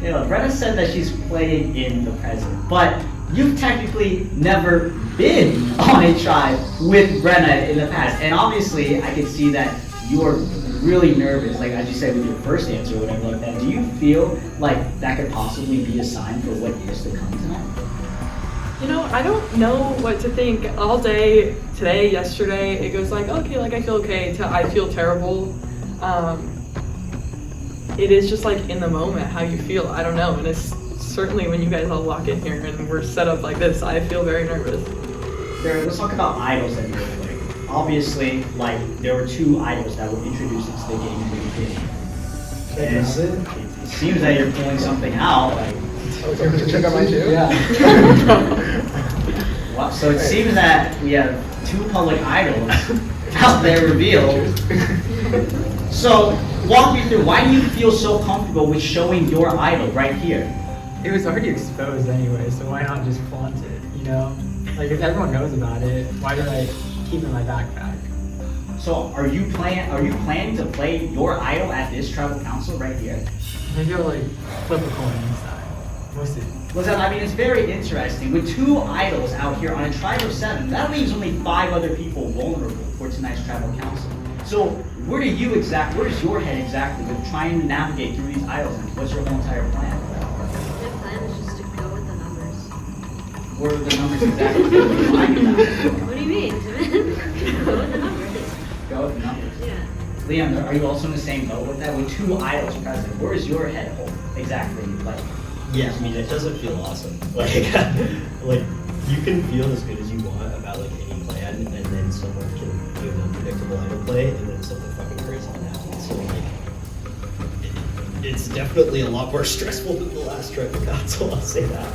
S5: Yeah, Brenna said that she's playing in the present, but you've technically never been on a tribe with Brenna in the past, and obviously I can see that you are really nervous, like as you said with your first answer or whatever like that. Do you feel like that could possibly be a sign for what is to come tonight?
S9: You know, I don't know what to think. All day, today, yesterday, it goes like, okay, like I feel okay, to I feel terrible. It is just like in the moment how you feel, I don't know. And it's certainly when you guys all walk in here and we're set up like this, I feel very nervous.
S5: Let's talk about idols that you were playing. Obviously, like there were 2 idols that were introduced into the game in the beginning. And it seems that you're pulling something out. Like,
S17: check out mine too?
S5: Yeah. Well, so it seems that we have 2 public idols out there revealed. So walk me through, why do you feel so comfortable with showing your idol right here?
S6: It was already exposed anyway, so why not just flaunt it, you know? Like if everyone knows about it, why did I keep it in my backpack?
S5: So are you planning to play your idol at this tribal council right here?
S6: Maybe I'll like flip a coin inside. We'll see.
S5: Listen, I mean, it's very interesting. With 2 idols out here on a tribe of 7, that leaves only 5 other people vulnerable for tonight's tribal council. So where is your head exactly with trying to navigate through these idols, and what's your whole entire plan?
S15: My plan is just to go with the numbers.
S5: What are the numbers exactly?
S15: What do you mean? Go with the numbers.
S5: Go with the numbers.
S15: Yeah.
S5: Liam, are you also in the same boat with that? With 2 idols present, where is your head hold exactly? Like,
S13: yeah, I mean, it doesn't feel awesome. Like you can feel as good as you want about like any plan, and then someone can do an unpredictable idol play, and then something fucking crazy can happen. So like, it's definitely a lot more stressful than the last tribal council. I'll say that.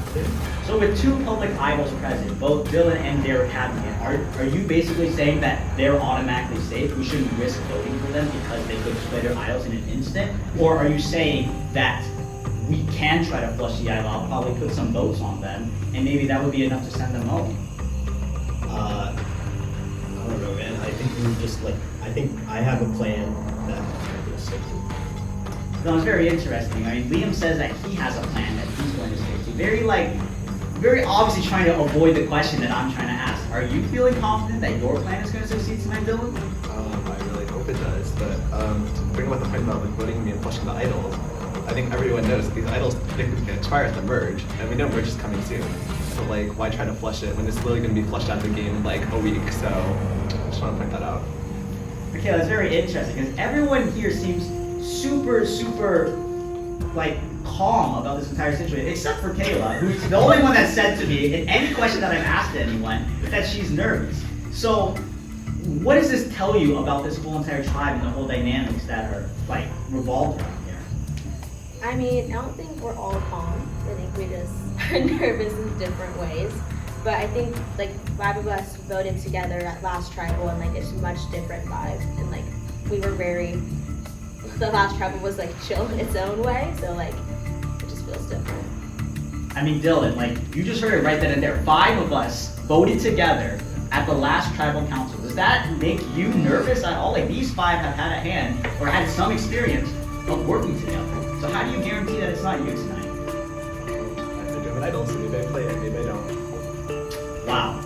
S5: So with 2 public idols present, both Dylan and Derek having it, are you basically saying that they're automatically safe? We shouldn't risk voting for them because they could play their idols in an instant? Or are you saying that we can try to flush the idol out, probably put some votes on them, and maybe that would be enough to send them home?
S13: I don't know, man. I think we just like, I think I have a plan that I'm gonna stick to.
S5: No, it's very interesting. I mean, Liam says that he has a plan that he's going to stick to. Very obviously trying to avoid the question that I'm trying to ask. Are you feeling confident that your plan is going to succeed tonight, Dylan?
S18: I really hope it does, but to bring up the point about like voting me and flushing the idols, I think everyone knows that these idols can expire at the merge, and we know merge is coming soon. So like, why try to flush it when it's literally going to be flushed out of the game in like a week? So I just want to point that out.
S5: Okay, that's very interesting because everyone here seems super like calm about this entire situation, except for Kayla, who's the only one that said to me in any question that I've asked anyone that she's nervous. So, what does this tell you about this whole entire tribe and the whole dynamics that are like revolved around here?
S12: I mean, I don't think we're all calm. I think we just are nervous in different ways. But I think like 5 of us voted together at last tribal, and like it's much different vibe. And like we were the last tribal was like chill in its own way. So like it just feels different.
S5: I mean, Dylan, like you just heard it right then and there. 5 of us voted together at the last tribal council. Does that make you nervous at all? Like these 5 have had a hand or had some experience of working together. So how do you guarantee that it's not you tonight?
S18: I think of it. I don't see maybe I play it, maybe I don't.
S5: Wow.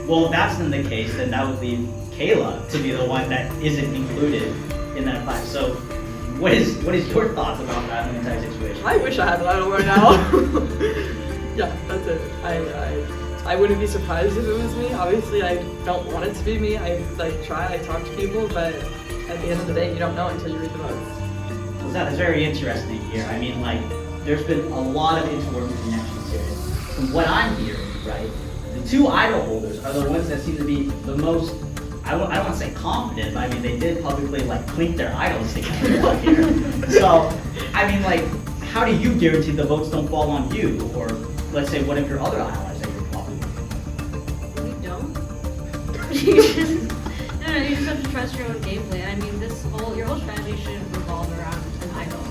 S5: Well, if that's in the case, then that would leave Kayla to be the one that isn't included in that 5. So what is your thoughts about that entire situation?
S9: I wish I had the idol right now. Yeah, that's it. I wouldn't be surprised if it was me. Obviously, I don't want it to be me. I talk to people, but at the end of the day, you don't know until you read the votes.
S5: Well, that is very interesting here. I mean, like, there's been a lot of interworking connections here. From what I'm hearing, right, the 2 idol holders are the ones that seem to be the most, I don't want to say confident, but I mean, they did publicly, like, clink their idols together out here. So, I mean, like, how do you guarantee the votes don't fall on you, or, let's say, one of your other allies that you're involved with?
S15: We don't. You just have to trust your own gameplay. I mean, your whole strategy should revolve around an idol. I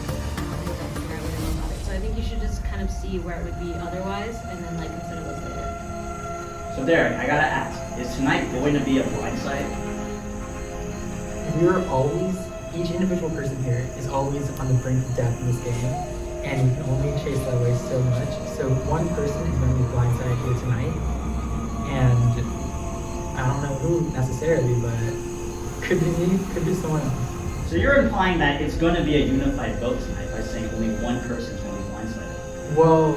S15: think that's the right way to go about it. So I think you should just kind of see where it would be otherwise, and then like consider those later.
S5: So Derek, I gotta ask, is tonight going to be a blindside?
S11: We're always, each individual person here is always on the brink of death in this game, and you can only chase that way so much. So one person is going to be blindsided here tonight, and I don't know who necessarily, but could be me, could be someone else.
S5: So you're implying that it's going to be a unified vote tonight by saying only one person is going to be blindsided?
S11: Well,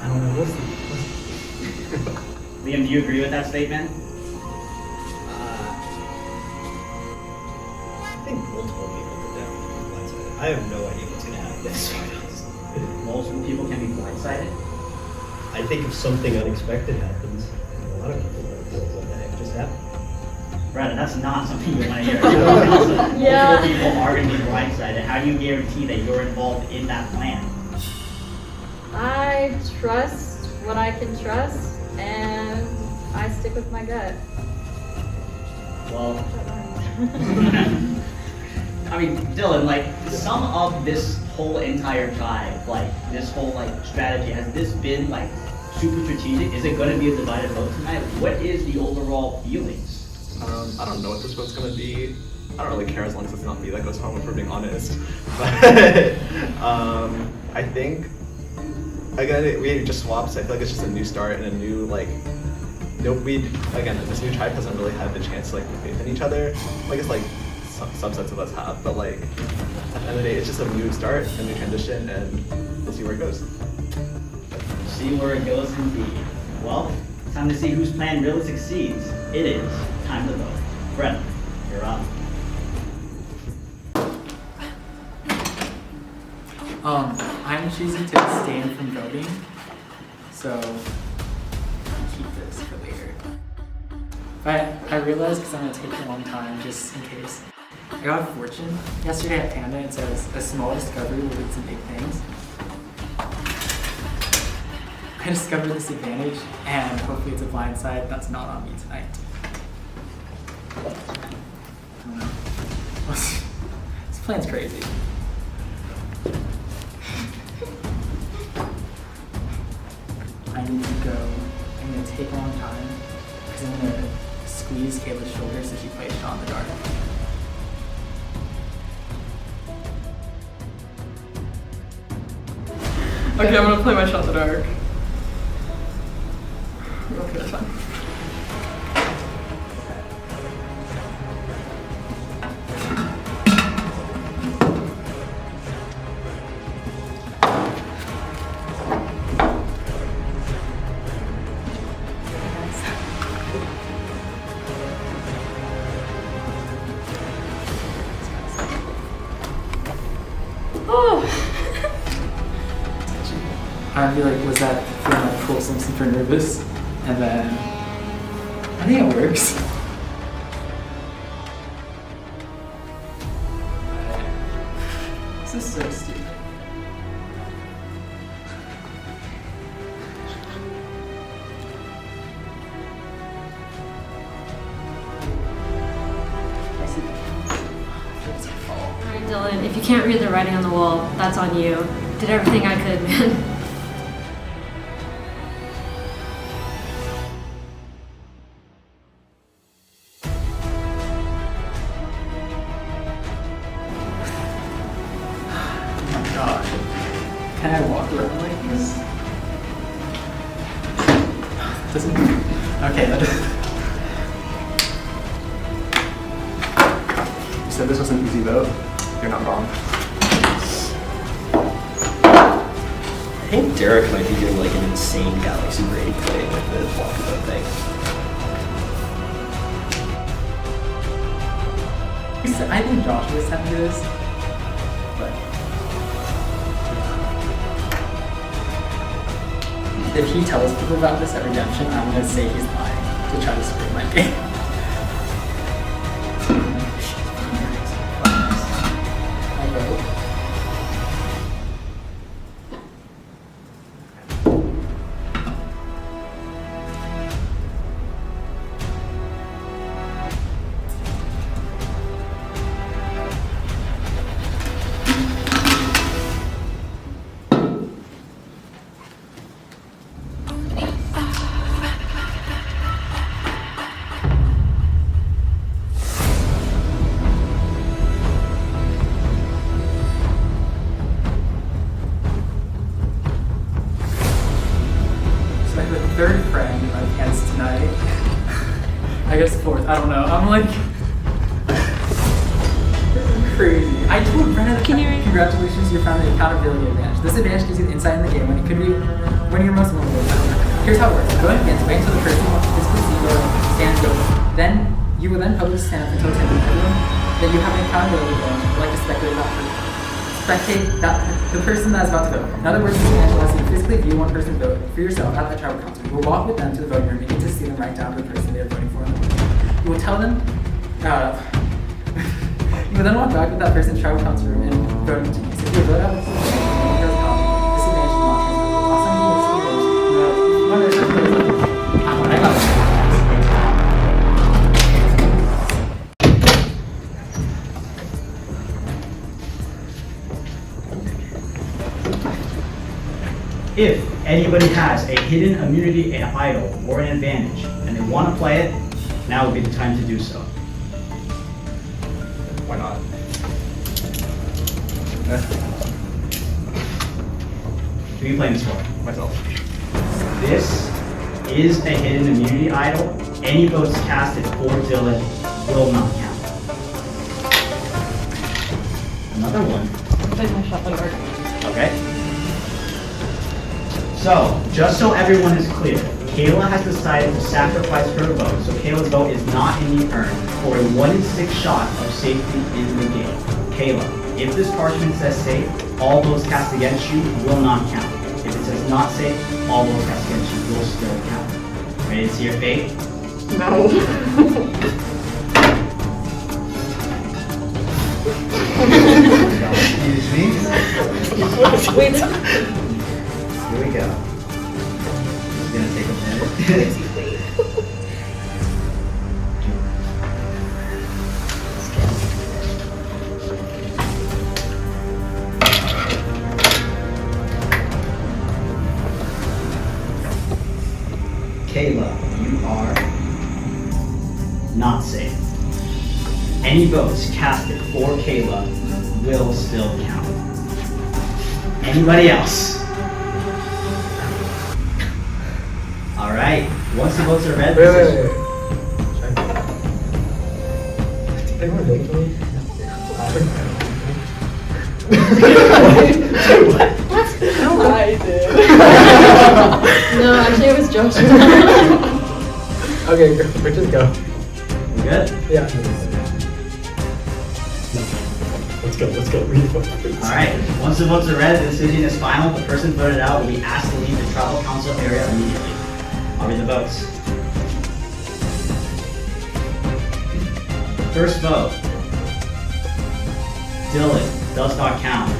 S11: I don't know, we'll see.
S5: Liam, do you agree with that statement?
S13: I think multiple people could definitely be blindsided. I have no idea what's going to happen this fight.
S5: Multiple people can be blindsided?
S13: I think if something unexpected happens, a lot of people are like, what the heck just happened?
S5: Brandon, that's not something you want to hear.
S13: Yeah.
S5: Multiple people are going to be blindsided. How do you guarantee that you're involved in that plan?
S19: I trust what I can trust, and I stick with my gut.
S5: Well, I mean, Dylan, like, some of this whole entire tribe, like, this whole, like, strategy, has this been, like, super strategic? Is it going to be a divided vote tonight? What is the overall feelings?
S18: I don't know what this vote's gonna be. I don't really care as long as it's not me that goes home, if we're being honest. But I think, again, we just swapped, so I feel like it's just a new start and a new, like, this new tribe hasn't really had the chance to, like, put faith in each other. I guess, like, some subsets of us have, but, like, at the end of the day, it's just a new start, a new transition, and we'll see where it goes.
S5: See where it goes indeed. Well, time to see whose plan really succeeds. It is time to vote. Brett, you're up.
S6: I'm choosing to abstain from voting, so keep this for later. But I realized, because I'm going to take a long time, just in case. I got a fortune yesterday at Panda. It says, a small discovery will lead to big things. I discovered this advantage, and hopefully it's a blind side that's not on me tonight. This plan's crazy. I need to go. I'm going to take a long time, because I'm going to squeeze Kayla's shoulder so she plays shot in the dark.
S9: Okay, I'm gonna play my shot in the dark. Okay, that's fine.
S6: I feel like Lizette feeling like fulsome, super nervous, and then I think it works. This is so stupid.
S15: Alright, Dylan, if you can't read the writing on the wall, that's on you. Did everything I could, man.
S6: Oh my god. Can I walk around like this? Doesn't. Okay, that doesn't. You said this was an easy vote. You're not wrong.
S13: I think Derek might be doing like an insane Galaxy Braid play with the walkabout thing.
S6: I think Josh was sent me this, but if he tells people about this at Redemption, I'm gonna say he's lying to try to screw my game. I vote. Third friend against tonight. I guess fourth, I don't know. I'm like, this is crazy. I told Brenna that congratulations, you found the accountability advantage. This advantage gives you the insight in the game when it could be when you're most vulnerable. Here's how it works. Going against, wait until the person wants to physically see you stand go. Then you will then publicly stand up until it's everyone that you have an accountability advantage. You like to speculate about the person that's about to vote. In other words, this advantage allows you to physically view one person vote for yourself at that tribal council. You will walk with them to the voting room and get to see them write down the person they are voting for. You will tell them, you will then walk back with that person to the tribal council room and vote into you. So if you vote out, this advantage is not transferable. I got it.
S5: If anybody has a hidden immunity and idol or an advantage and they want to play it, now would be the time to do so.
S18: Why not?
S5: Who are you playing this for?
S18: Myself.
S5: This is a hidden immunity idol. Any votes casted for Dylan will not count. Another one. Okay. So, just so everyone is clear, Kayla has decided to sacrifice her vote, so Kayla's vote is not in the urn for a 1 in 6 shot of safety in the game. Kayla, if this parchment says safe, all votes cast against you will not count. If it says not safe, all votes cast against you will still count. Ready to see your fate?
S9: No.
S5: Excuse me?
S9: Wait.
S5: Here we go. It's gonna take a minute. Kayla, you are not safe. Any votes casted for Kayla will still count. Anybody else? All right. Once the votes are read,
S9: What? No, I did.
S19: No, actually it was Josh.
S17: Okay, just go.
S5: You good?
S17: Yeah. Let's go.
S18: go. Read the vote.
S5: Alright, once the votes are read, the decision is final. The person voted out will be asked to leave the tribal council area immediately. I'll read the votes. First vote. Dylan, does not count.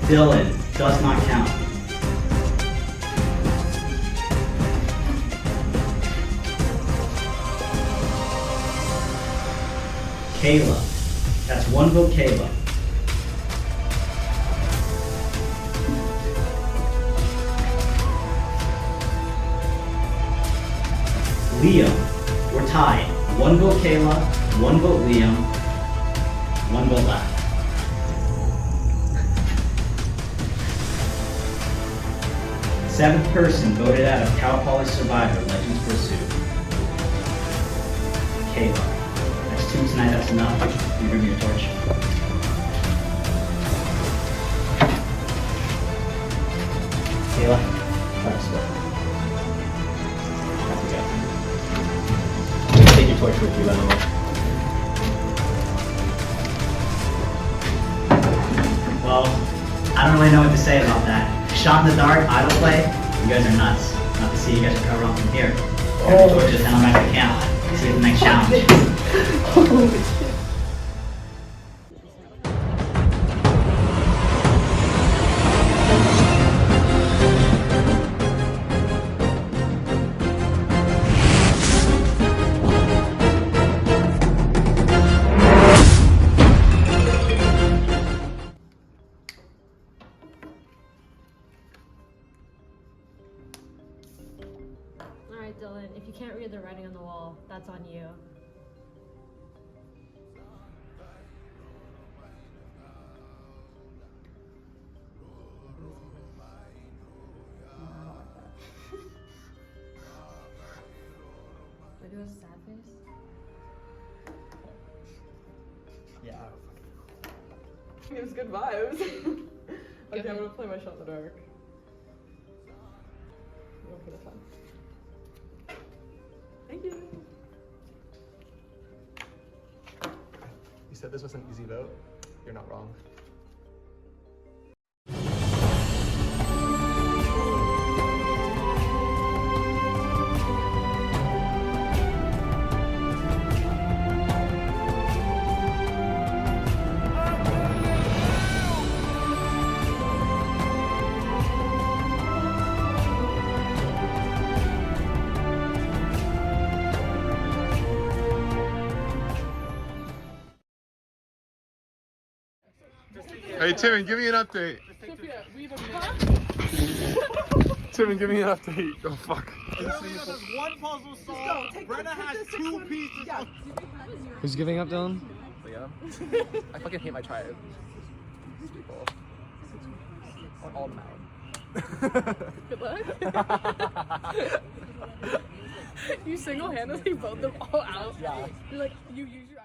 S5: Dylan, does not count. Kayla. That's one vote, Kayla. Liam. We're tied. One vote, Kayla. One vote, Liam. One vote left. Seventh person voted out of Cow Polish Survivor Legends Pursuit. Kayla. That's 2 tonight, that's enough. You bring me your torch. Kayla, try to split. That's okay. Take your torch with you, by the way. Well, I don't really know what to say about that. Shot in the dark, idle play, you guys are nuts. Not to see you guys recover on from here. Grab your torches, head on back to camp. See you at the next challenge.
S15: Alright, Dylan, if you can't read the writing on the wall, that's on you. Do I do a sad face?
S5: Yeah.
S9: It was good vibes. Okay, I'm gonna play my shot in the dark. Okay, that's fine. Thank you.
S18: You said this was an easy vote. You're not wrong.
S14: Hey Timon, give me an update. Timon, give me an update. Oh fuck.
S5: One puzzle solved. Brenna has 2 pieces.
S11: Who's giving up, Dylan?
S18: Liam. I fucking hate my tribe. These people. On all mad.
S8: Good luck. You single-handedly vote them all out.
S18: Yeah.
S8: You're like, you use your